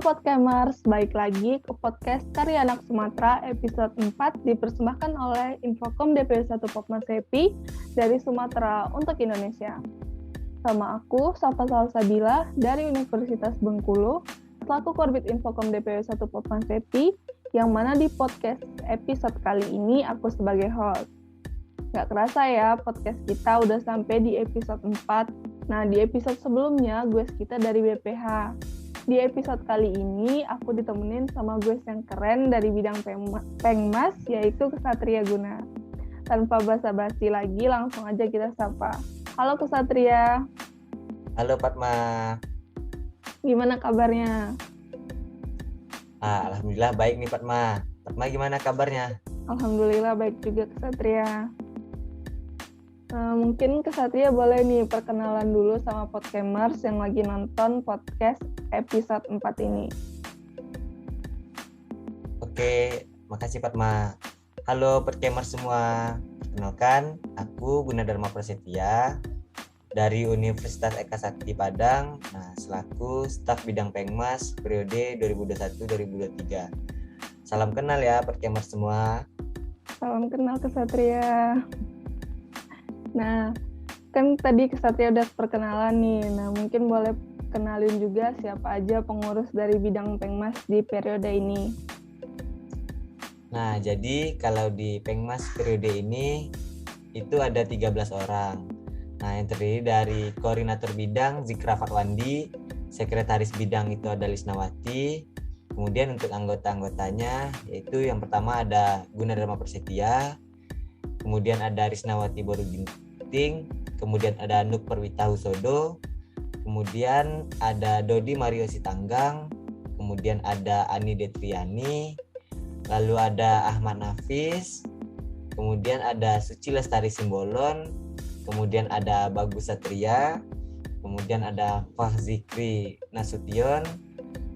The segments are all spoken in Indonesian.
Podcamers, balik lagi ke podcast Karya Anak Sumatera episode 4 dipersembahkan oleh Infokom DPW 1 Popmas Happy dari Sumatera untuk Indonesia. Sama aku, Safa Salsabila dari Universitas Bengkulu, selaku Korbit Infokom DPW 1 Popmas Happy, yang mana di podcast episode kali ini aku sebagai host. Gak kerasa ya, podcast kita udah sampai di episode 4. Nah, di episode sebelumnya, gue kita dari BPH. Di episode kali ini, aku ditemenin sama gue yang keren dari bidang Pengmas, yaitu Ksatria Guna. Tanpa basa-basi lagi, langsung aja kita sapa. Halo Ksatria. Halo Fatma. Gimana kabarnya? Alhamdulillah baik nih Fatma. Fatma gimana kabarnya? Alhamdulillah baik juga Ksatria. Mungkin Ksatria boleh nih perkenalan dulu sama podcamers yang lagi nonton podcast episode 4 ini. Oke, makasih Fatma. Halo podcamers semua. Perkenalkan, aku Gunadarma Prasetya dari Universitas Eka Sakti Padang, selaku staf bidang Pengmas periode 2021-2023. Salam kenal ya podcamers semua. Salam kenal Ksatria. Nah, kan tadi Ksatria udah perkenalan nih. Nah, mungkin boleh kenalin juga siapa aja pengurus dari bidang Pengmas di periode ini. Nah, jadi kalau di Pengmas periode ini itu ada 13 orang. Nah, yang terdiri dari koordinator bidang Zikra Fatwandi, sekretaris bidang itu ada Lisnawati. Kemudian untuk anggota-anggotanya yaitu yang pertama ada Gunadarma Prasetya, kemudian ada Risnawati Boruginting, kemudian ada Nuk Perwita Husodo, kemudian ada Dodi Mario Sitanggang, kemudian ada Ani Detriani, lalu ada Ahmad Nafis, kemudian ada Suci Lestari Simbolon, kemudian ada Bagus Satria, kemudian ada Fahzikri Nasution,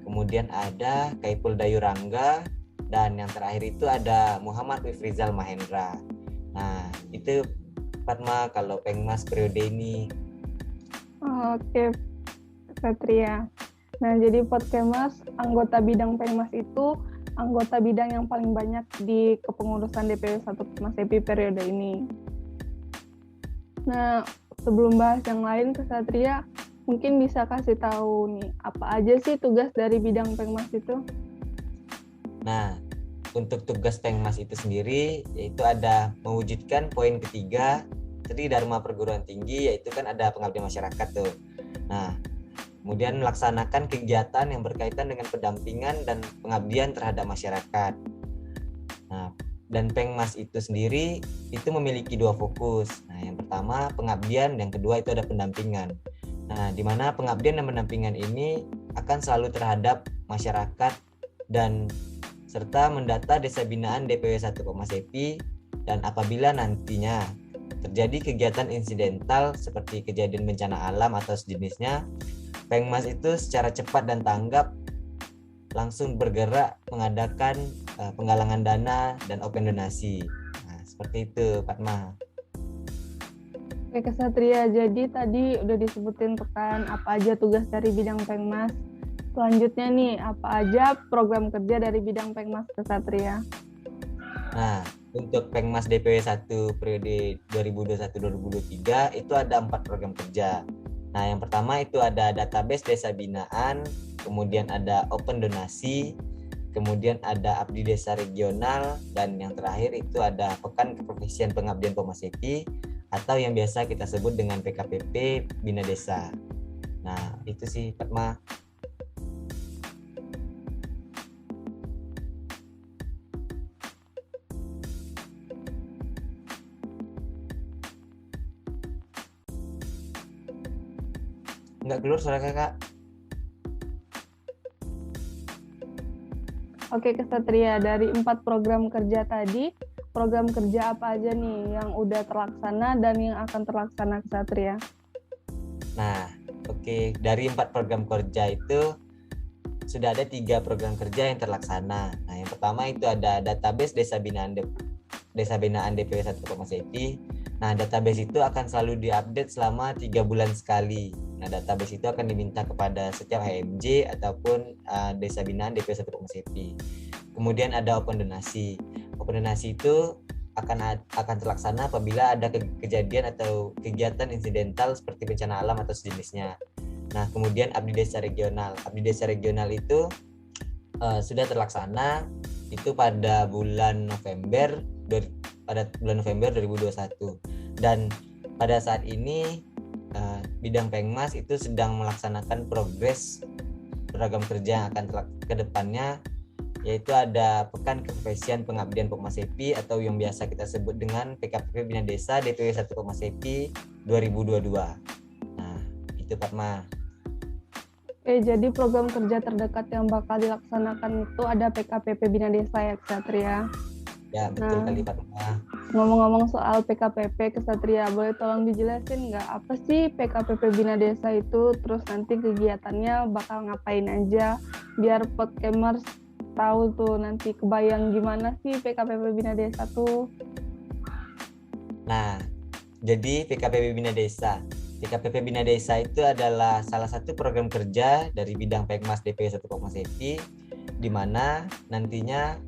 kemudian ada Kaipul Dayurangga, dan yang terakhir itu ada Muhammad Wifrizal Mahendra. Nah, itu Fatma kalau Pengmas periode ini. Oke, Satria. Nah, jadi podcamers, anggota bidang Pengmas itu anggota bidang yang paling banyak di kepengurusan DPW 1 Popmas Happy periode ini. Nah, sebelum bahas yang lain, Satria mungkin bisa kasih tahu nih, apa aja sih tugas dari bidang Pengmas itu? Nah, untuk tugas Pengmas itu sendiri yaitu ada mewujudkan poin ketiga Tridharma Perguruan Tinggi, yaitu kan ada pengabdian masyarakat tuh. Nah, kemudian melaksanakan kegiatan yang berkaitan dengan pendampingan dan pengabdian terhadap masyarakat. Nah, dan Pengmas itu sendiri itu memiliki dua fokus. Nah, yang pertama pengabdian, yang kedua itu ada pendampingan. Nah, di mana pengabdian dan pendampingan ini akan selalu terhadap masyarakat dan serta mendata desa binaan DPW 1 Popmas Happy, dan apabila nantinya terjadi kegiatan insidental seperti kejadian bencana alam atau sejenisnya, Pengmas itu secara cepat dan tanggap langsung bergerak mengadakan penggalangan dana dan open donasi. Nah, seperti itu Fatma. Oke Ksatria, jadi tadi udah disebutin kan apa aja tugas dari bidang Pengmas. Selanjutnya nih, apa aja program kerja dari bidang Pengmas Ksatria? Nah, untuk Pengmas DPW 1 periode 2021-2023 itu ada 4 program kerja. Nah, yang pertama itu ada database desa binaan, kemudian ada open donasi, kemudian ada abdi desa regional, dan yang terakhir itu ada pekan keprofesian pengabdian Popmas Happy atau yang biasa kita sebut dengan PKPP Bina Desa. Nah, itu sih Fatma. Nggak keluar suara kakak. Oke Ksatria, dari 4 program kerja tadi, program kerja apa aja nih yang udah terlaksana dan yang akan terlaksana Ksatria? Nah, oke, dari 4 program kerja itu sudah ada 3 program kerja yang terlaksana. Nah, yang pertama itu ada database desa binaan DPW 1 Popmas Happy. Nah, database itu akan selalu diupdate selama 3 bulan sekali. Nah, database itu akan diminta kepada setiap HMJ ataupun desa binaan DP 1 Pokmasepi. Kemudian ada open donasi. Open donasi itu akan terlaksana apabila ada kejadian atau kegiatan insidental seperti bencana alam atau sejenisnya. Nah, kemudian abdi desa regional. Abdi desa regional itu sudah terlaksana itu pada bulan November 2021, dan pada saat ini bidang Pengmas itu sedang melaksanakan progres program kerja yang akan ke depannya, yaitu ada Pekan Keprofesian Pengabdian Pokmasepi atau yang biasa kita sebut dengan PKPP Bina Desa DPW 1 Pokmasepi 2022. Nah, itu Fatma. Oke, jadi program kerja terdekat yang bakal dilaksanakan itu ada PKPP Bina Desa ya, Kesatria? Ya, betul kali Fatma. Ngomong-ngomong soal PKPP, Kesatria, boleh tolong dijelasin nggak apa sih PKPP Bina Desa itu, terus nanti kegiatannya bakal ngapain aja, biar Podcamers tahu tuh nanti kebayang gimana sih PKPP Bina Desa tuh. Nah, jadi PKPP Bina Desa. PKPP Bina Desa itu adalah salah satu program kerja dari bidang Pengmas DPW 1 Pokmasepi, di mana nantinya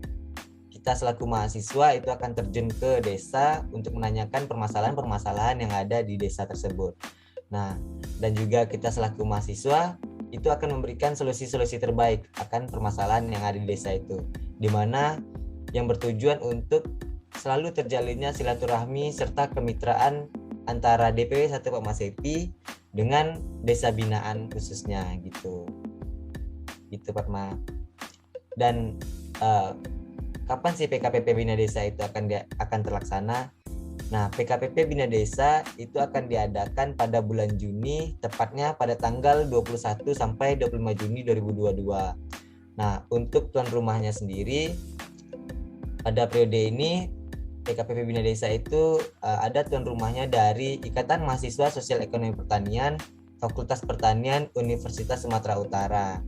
kita selaku mahasiswa itu akan terjun ke desa untuk menanyakan permasalahan-permasalahan yang ada di desa tersebut. Nah, dan juga kita selaku mahasiswa itu akan memberikan solusi-solusi terbaik akan permasalahan yang ada di desa itu, di mana yang bertujuan untuk selalu terjalinnya silaturahmi serta kemitraan antara DPW 1 Pokmasepi dengan desa binaan khususnya gitu Fatma. Dan kapan sih PKPP Bina Desa itu akan terlaksana? Nah, PKPP Bina Desa itu akan diadakan pada bulan Juni, tepatnya pada tanggal 21 sampai 25 Juni 2022. Nah, untuk tuan rumahnya sendiri, pada periode ini PKPP Bina Desa itu ada tuan rumahnya dari Ikatan Mahasiswa Sosial Ekonomi Pertanian, Fakultas Pertanian Universitas Sumatera Utara.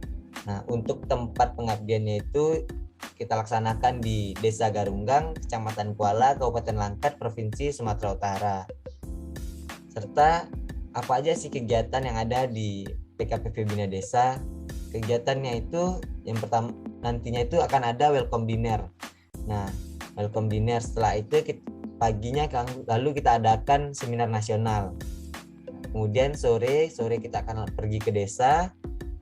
Nah, untuk tempat pengabdiannya itu kita laksanakan di Desa Garunggang, Kecamatan Kuala, Kabupaten Langkat, Provinsi Sumatera Utara. Serta apa aja sih kegiatan yang ada di PKPP Bina Desa? Kegiatannya itu yang pertama nantinya itu akan ada welcome dinner. Nah, welcome dinner setelah itu paginya lalu kita adakan seminar nasional. Kemudian sore kita akan pergi ke desa.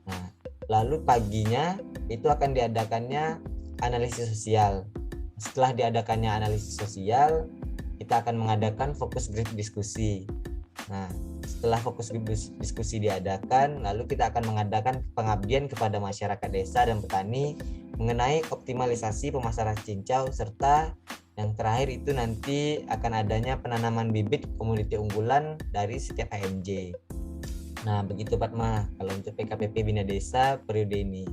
Nah, lalu paginya itu akan diadakannya analisis sosial. Setelah diadakannya analisis sosial, kita akan mengadakan fokus group diskusi. Nah, setelah fokus group diskusi diadakan, lalu kita akan mengadakan pengabdian kepada masyarakat desa dan petani mengenai optimalisasi pemasaran cincau, serta yang terakhir itu nanti akan adanya penanaman bibit komoditi unggulan dari setiap HMJ. Nah, begitu Fatma kalau untuk PKPP Bina Desa periode ini.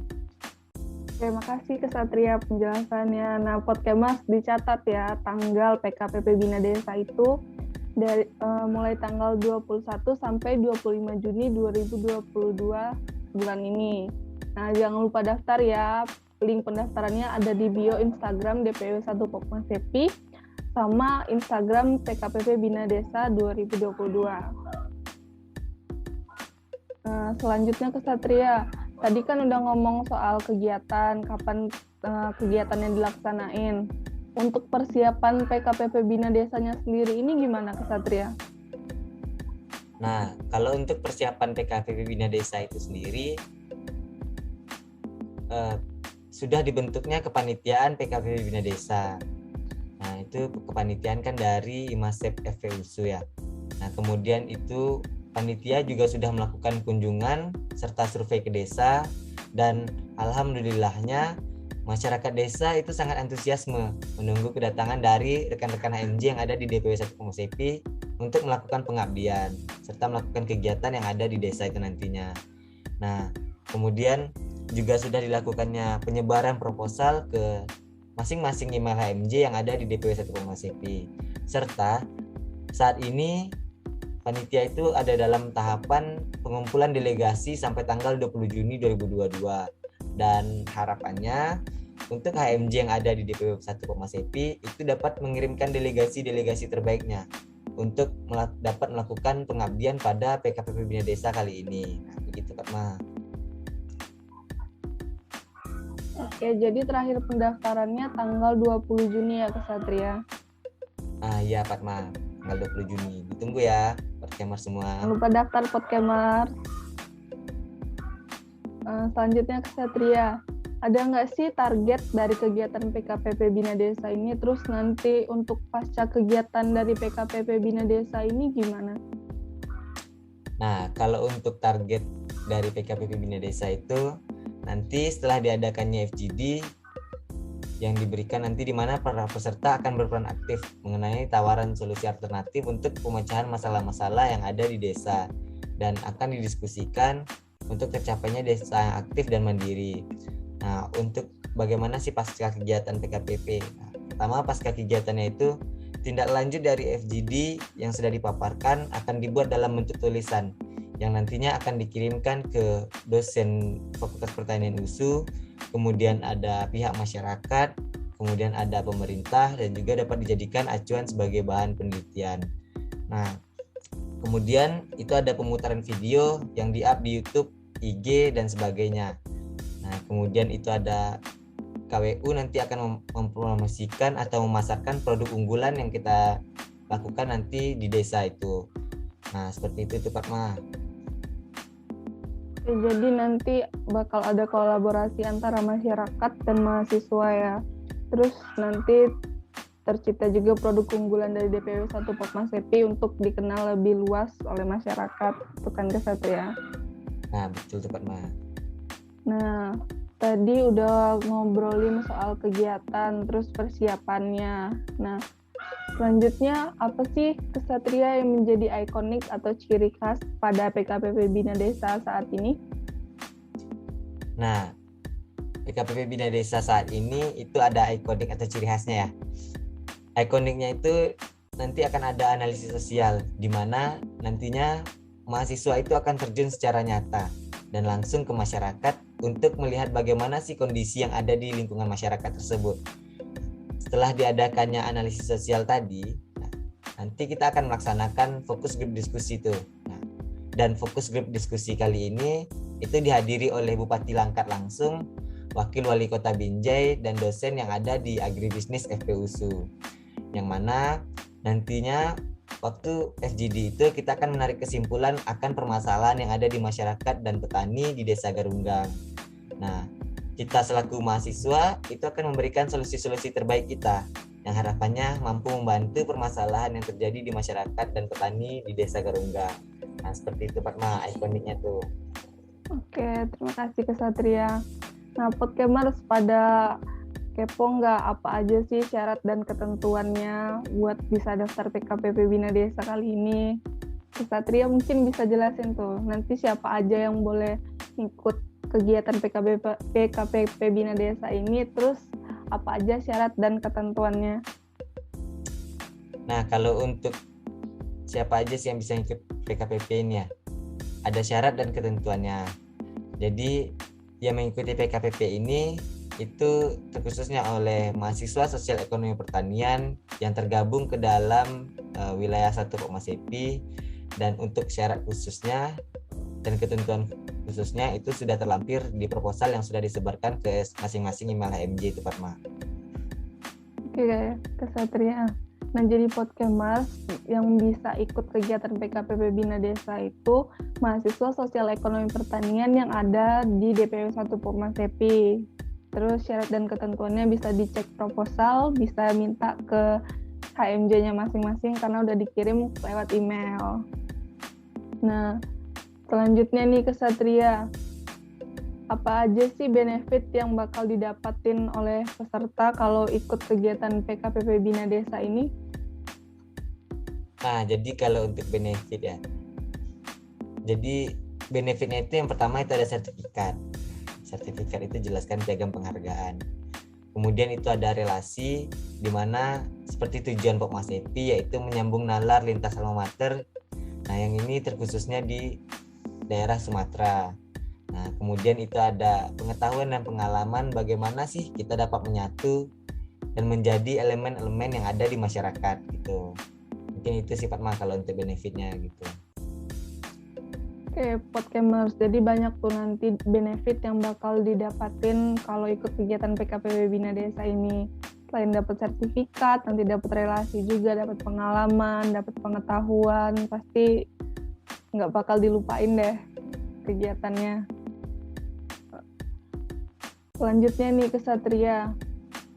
Terima kasih Kesatria penjelasannya. Nah, Podcamers dicatat ya, tanggal PKPP Bina Desa itu dari mulai tanggal 21 sampai 25 Juni 2022 bulan ini. Nah, jangan lupa daftar ya. Link pendaftarannya ada di bio Instagram DPW 1 Pokmasepi sama Instagram PKPP Bina Desa 2022. Nah, selanjutnya Kesatria. Tadi kan udah ngomong soal kegiatan, kapan kegiatannya dilaksanain. Untuk persiapan PKPP Bina Desanya sendiri ini gimana Kesatria? Nah, kalau untuk persiapan PKPP Bina Desa itu sendiri, sudah dibentuknya kepanitiaan PKPP Bina Desa. Nah, itu kepanitiaan kan dari IMASEP FPUSU ya. Nah, kemudian itu panitia juga sudah melakukan kunjungan serta survei ke desa, dan alhamdulillahnya masyarakat desa itu sangat antusiasme menunggu kedatangan dari rekan-rekan HMJ yang ada di DPW 1 Pokmasepi untuk melakukan pengabdian serta melakukan kegiatan yang ada di desa itu nantinya. Nah, kemudian juga sudah dilakukannya penyebaran proposal ke masing-masing email HMJ yang ada di DPW 1 Pokmasepi. Serta saat ini panitia itu ada dalam tahapan pengumpulan delegasi sampai tanggal 20 Juni 2022. Dan harapannya untuk HMJ yang ada di DPW 1 Pokmasepi itu dapat mengirimkan delegasi-delegasi terbaiknya untuk dapat melakukan pengabdian pada PKPP Bina Desa kali ini. Nah, begitu Fatma. Oke, jadi terakhir pendaftarannya tanggal 20 Juni ya Kesatria? Iya Fatma, tanggal 20 Juni. Ditunggu ya Podcamer semua. Jangan lupa daftar Podcamer. Selanjutnya Kesatria, ada nggak sih target dari kegiatan PKPP Bina Desa ini? Terus nanti untuk pasca kegiatan dari PKPP Bina Desa ini gimana? Nah, kalau untuk target dari PKPP Bina Desa itu nanti setelah diadakannya FGD yang diberikan nanti di mana para peserta akan berperan aktif mengenai tawaran solusi alternatif untuk pemecahan masalah-masalah yang ada di desa dan akan didiskusikan untuk tercapainya desa yang aktif dan mandiri. Nah, untuk bagaimana sih pasca kegiatan PKPP? Nah, pertama pasca kegiatannya itu tindak lanjut dari FGD yang sudah dipaparkan akan dibuat dalam bentuk tulisan yang nantinya akan dikirimkan ke dosen Fakultas Pertanian USU, kemudian ada pihak masyarakat, kemudian ada pemerintah, dan juga dapat dijadikan acuan sebagai bahan penelitian. Nah, kemudian itu ada pemutaran video yang di-up di YouTube, IG, dan sebagainya. Nah, kemudian itu ada KWU nanti akan mempromosikan atau memasarkan produk unggulan yang kita lakukan nanti di desa itu. Nah, seperti itu Fatma. Jadi nanti bakal ada kolaborasi antara masyarakat dan mahasiswa ya. Terus nanti tercipta juga produk unggulan dari DPW 1 Popma Sepi untuk dikenal lebih luas oleh masyarakat. Itu kan Kesatria. Nah, betul Fatma. Nah, tadi udah ngobrolin soal kegiatan, terus persiapannya. Nah, selanjutnya apa sih Kesatria yang menjadi ikonik atau ciri khas pada PKPP Bina Desa saat ini? Nah, PKPP Bina Desa saat ini itu ada ikonik atau ciri khasnya ya. Ikoniknya itu nanti akan ada analisis sosial di mana nantinya mahasiswa itu akan terjun secara nyata dan langsung ke masyarakat untuk melihat bagaimana sih kondisi yang ada di lingkungan masyarakat tersebut. Setelah diadakannya analisis sosial tadi, nanti kita akan melaksanakan fokus grup diskusi itu. Dan fokus grup diskusi kali ini itu dihadiri oleh Bupati Langkat langsung, Wakil Wali Kota Binjai, dan dosen yang ada di Agribisnis FPUSU. Yang mana nantinya waktu FGD itu kita akan menarik kesimpulan akan permasalahan yang ada di masyarakat dan petani di Desa Garunggang. Nah, kita selaku mahasiswa itu akan memberikan solusi-solusi terbaik kita yang harapannya mampu membantu permasalahan yang terjadi di masyarakat dan petani di Desa Garunggang. Nah, seperti itu Fatma ikoniknya tuh. Oke, terima kasih Kesatria. Nah, Podcamers pada kepo nggak apa aja sih syarat dan ketentuannya buat bisa daftar PKPP Bina Desa kali ini? Kesatria mungkin bisa jelasin tuh, nanti siapa aja yang boleh ikut kegiatan PKPP Bina Desa ini, terus apa aja syarat dan ketentuannya? Nah, kalau untuk siapa aja sih yang bisa ikut PKPP ini ya, ada syarat dan ketentuannya. Jadi yang mengikuti PKPP ini itu terkhususnya oleh mahasiswa sosial ekonomi pertanian yang tergabung ke dalam wilayah 1 Popma Sepi, dan untuk syarat khususnya dan ketentuan khususnya itu sudah terlampir di proposal yang sudah disebarkan ke masing-masing email HMJ itu Fatma. Oke, Kesatria. Nah, jadi Podcamers yang bisa ikut kegiatan PKPP Bina Desa itu mahasiswa sosial ekonomi pertanian yang ada di DPW 1 Popma Sepi. Terus syarat dan ketentuannya bisa dicek proposal, bisa minta ke HMJ-nya masing-masing karena udah dikirim lewat email. Nah, selanjutnya nih Kesatria, apa aja sih benefit yang bakal didapatin oleh peserta kalau ikut kegiatan PKPP Bina Desa ini? Nah, jadi kalau untuk benefit ya, jadi benefitnya itu yang pertama itu ada sertifikat. Sertifikat itu jelaskan piagam penghargaan. Kemudian itu ada relasi di mana seperti tujuan Popma Sepi yaitu menyambung nalar lintas alma mater. Nah, yang ini terkhususnya di daerah Sumatera. Nah, kemudian itu ada pengetahuan dan pengalaman bagaimana sih kita dapat menyatu dan menjadi elemen-elemen yang ada di masyarakat gitu. Mungkin itu sih Fatma kalau untuk benefitnya gitu. Oke, Podcamers. Jadi banyak tuh nanti benefit yang bakal didapatin kalau ikut kegiatan PKPB Bina Desa ini. Selain dapat sertifikat, nanti dapat relasi juga, dapat pengalaman, dapat pengetahuan. Pasti nggak bakal dilupain deh kegiatannya. Selanjutnya nih ke Satria.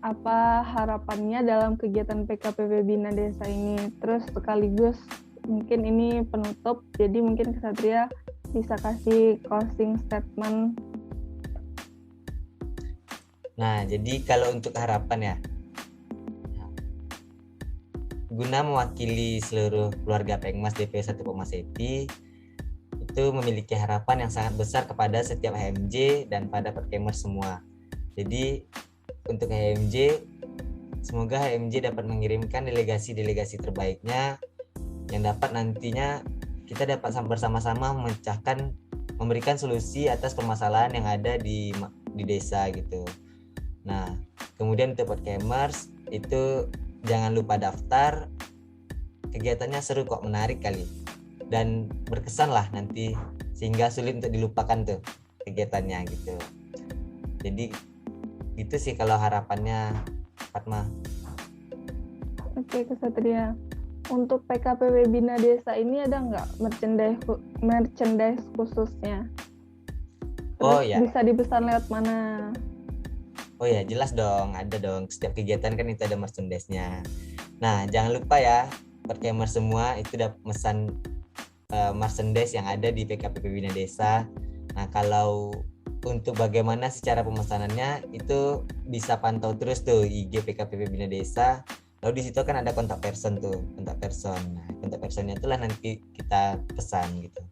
Apa harapannya dalam kegiatan PKPB Bina Desa ini? Terus sekaligus mungkin ini penutup, jadi mungkin Kesatria bisa kasih closing statement. Nah, jadi kalau untuk harapan ya, guna mewakili seluruh keluarga Pengmas DP 1 Pokmasepi, itu memiliki harapan yang sangat besar kepada setiap HMJ dan pada Podcamers semua. Jadi untuk HMJ, semoga HMJ dapat mengirimkan delegasi-delegasi terbaiknya yang dapat nantinya kita dapat bersama-sama memberikan solusi atas permasalahan yang ada di desa gitu. Nah, kemudian untuk Podcamers itu jangan lupa daftar, kegiatannya seru kok, menarik kali dan berkesan lah nanti sehingga sulit untuk dilupakan tuh kegiatannya gitu. Jadi itu sih kalau harapannya Fatma. Oke, Kesatria. Untuk PKPB Bina Desa ini ada nggak merchandise khususnya? Terus Ya. bisa dipesan lewat mana? Oh ya, jelas dong, ada dong. Setiap kegiatan kan itu ada merchandise-nya. Nah, jangan lupa ya, Podcamers semua itu dapat pesan merchandise yang ada di PKPB Bina Desa. Nah, kalau untuk bagaimana secara pemesanannya itu bisa pantau terus tuh IG PKPB Bina Desa. Lalu di situ kan ada kontak person. Nah, kontak personnya itulah nanti kita pesan gitu.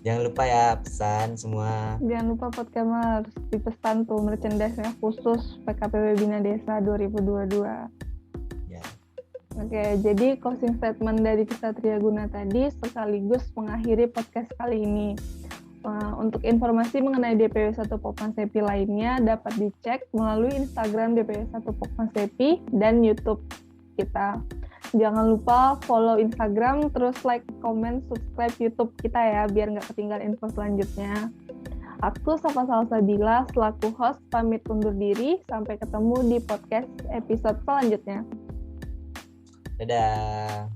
Jangan lupa ya pesan semua. Jangan lupa Podcamers dipesan tuh merchandise-nya khusus PKPB Bina Desa 2022. Ya. Oke, jadi closing statement dari Kesatria Guna tadi sekaligus mengakhiri podcast kali ini. Untuk informasi mengenai DPW 1 Pokmasepi lainnya dapat dicek melalui Instagram DPW 1 Pokmasepi dan YouTube kita. Jangan lupa follow Instagram, terus like, comment, subscribe YouTube kita ya, biar nggak ketinggalan info selanjutnya. Aku Safa Salsabila selaku host pamit undur diri. Sampai ketemu di podcast episode selanjutnya. Dadah.